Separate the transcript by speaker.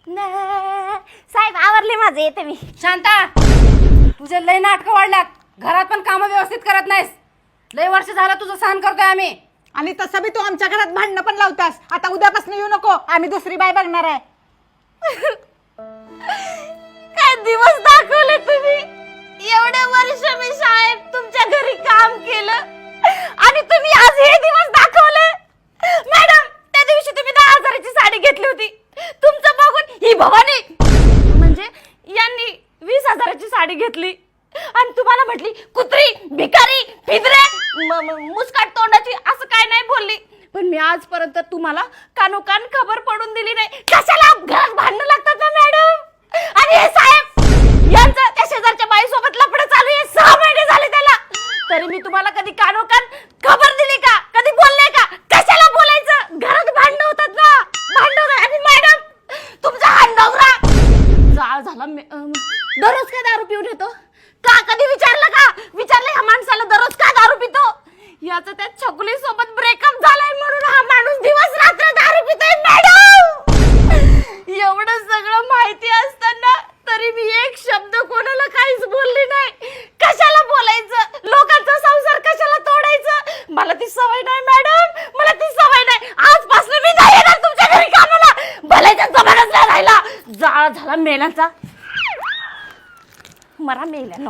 Speaker 1: साहेब आवरले माझे, येते मी.
Speaker 2: शांता, तुझे लय नाटकं वाढल्यात. घरात पण काम व्यवस्थित करत नाहीस. लय वर्ष झालं तुझं सहन करतोय आम्ही.
Speaker 3: आणि तसं बी तू आमच्या घरात भांडणं पण लावतास. आता उद्यापासून येऊ नको, आम्ही दुसरी बाय बघणार आहे.
Speaker 1: काय दिवस दाखवले तुम्ही. एवढे वर्ष मी साहेब तुमच्या घरी काम केलं आणि तुम्ही आज हे दिवस दाखवले. मॅडम, त्या दिवशी तुम्ही 10,000ची साडी घेतली होती. तुमचं बघून ही भवानी म्हणजे यांनी 20,000ची साडी घेतली आणि तुम्हाला म्हटली कुत्री, भिकारी, फिदरे, मुस्काट तोंडाची, असं काय नाही बोलली. पण मी आजपर्यंत तुम्हाला कानोकान खबर पडून दिली नाही. कशाला घरात भांडणं लागतात ना मॅडम. आणि हे साहेब यांचं त्या शेजारच्या बाईसोबत लफडं चालू आहे. 6 महिने झाले त्याला. तरी मी तुम्हाला कधी कानोकान खबर दिली का? कधी बोलले का? कशाला बोलायचं? घरात भांडणं होतात ना, भांडणं होतात. आणि मॅडम, तुमचा हा नवरा जाळ झाला. दररोज काय दारू पिऊन येतो का? कधी विचारलं का? विचारलं ह्या माणसाला दररोज का दारू पितो? याचं त्या छकुली सोबत ब्रेकअप झालाय म्हणून हा माणूस दिवस रात्र दारू पितोय. मॅडम, एवढं सगळं माहिती असताना तरी मी एक शब्द कोणाला काहीच बोलली नाही. कशाला बोलायचं? लोकांचा संसार कशाला तोडायचं? मला ती सवय नाही मॅडम, मला ती सवय नाही. आजपासून मी नाही येणार तुमच्या घरी कामाला. भल्याच्या जमानाच नाही राहिला. जाळ झाला मेल्याचा. मरा मेल्यानं.